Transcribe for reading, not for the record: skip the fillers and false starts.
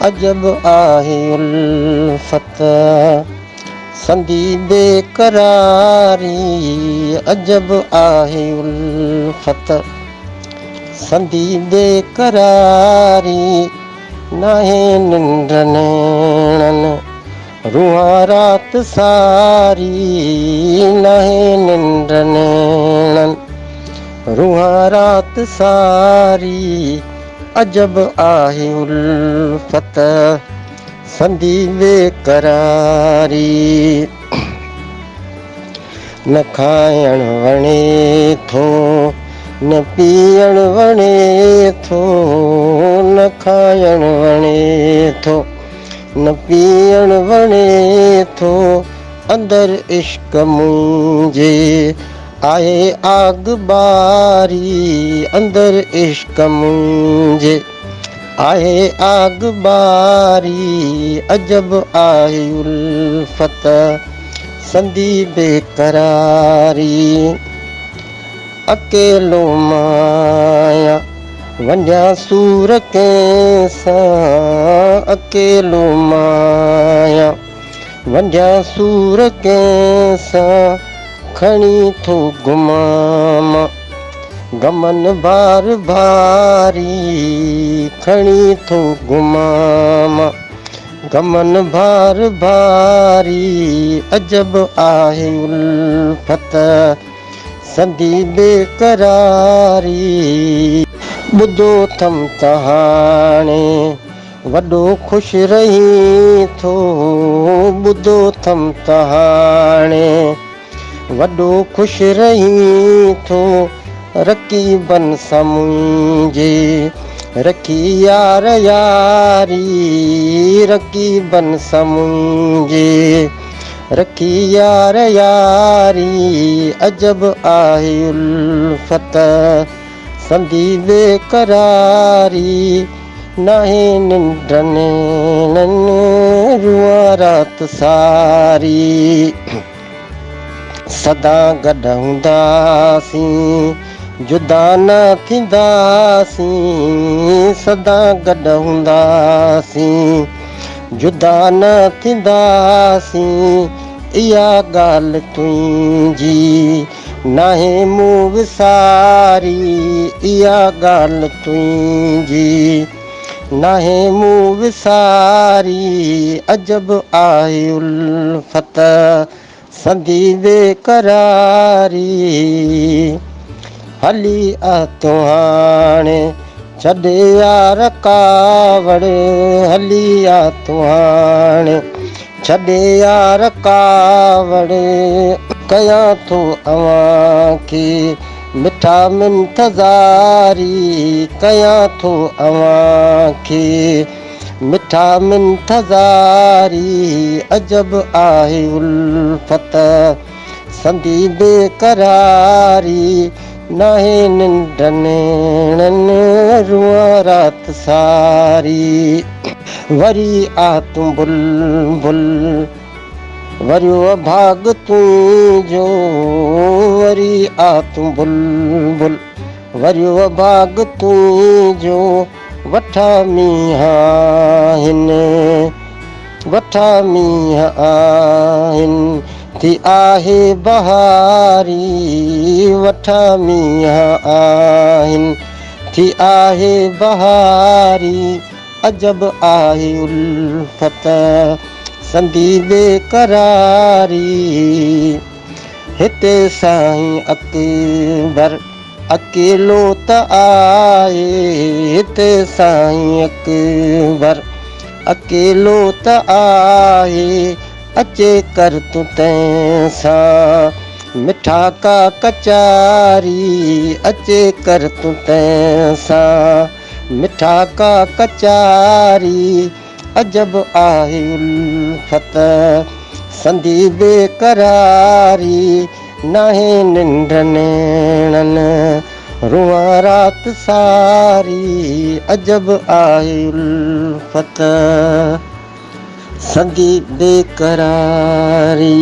अजब आहे उल्फत संदी बेकरारी। अजब आहे उल्फत संदी बेकरारी। नाहे निंड नैणन रूहां रात सारी। नाहे निंड नैणन रूहां रात सारी। अजब आहे उल्फत संदी बेकरारी। न खाइण वणे थो न पीअण वणे थो। न खाइण वणे थो न पीअण वणे थो। अंदर इश्क मुंहिंजे आहे आग बारी। अंदर इश्क मुंहिंजे आहे आग बारी। अजब आहे उल्फत संदी बेकरारी। अकेलो माया वञा सूर कंहिंसां। अकेलो माया वञा सूर कंहिंसां। खणी थो गुमाम गमन बार भारी। खणी थो गुमाम गमन बार भारी। अजब आहे उल्फत संदी बेकरारी। ॿुधो थम त हाणे वॾो ख़ुशि रही थो। ॿुधो थम त हाणे वॾो ख़ुशि रही थो। रकीबन सां मुंहिंजे रखी यार यारी। रकीबन सां मुंहिंजे रखी यार यारी। अजब आहे उल्फत संदी बेकरारी। नाहे निंड नैणन रूहां रात सारी। सदा गॾु हूंदासीं जुदा न थींदासीं। सदा गॾु हूंदासीं जुदा न थींदासीं। इहा ॻाल्हि तुंहिंजी नाहे मूं विसारी। इहा ॻाल्हि तुंहिंजी नाहे मूं विसारी। अजब आहे उल्फत संदी बेकरारी। हली आ तूं हाणे छॾे यार कावड़। हली आ तूं हाणे छॾे यार कावड़। कयां थो अवां खे मिठा मिंतज़ारी। कयां थो अवां खे मिठा मिंतज़ारी। अजब आहे उल्फत संदी बेकरारी। नाहे निंड नैणन रूहां रात सारी। वरी आ तूं बुलबुल वरियो भाग तुंहिंजो। वरी आ तूं बुलबुल वरियो भाग तुंहिंजो। वठा मींहं आहिनि वठा मींहं आहिनि थी आहे बहारी। वठा मींहं आहिनि थी आहे बहारी। अजब आहे उल्फत संदी बेकरारी। हिते साईं अकबर अकेलो त आहे। हिते साईं अकबर अकेलो त आहे। अचे कर तूं तंहिंसां मिठा का कचारी। अचे कर तूं तंहिंसां मिठा का कचारी। अजब आहे उल्फत संदी बेकरारी। नाहे निंड नैणन रूहां रात सारी। अजब आहे उल्फत संदी बेकरारी।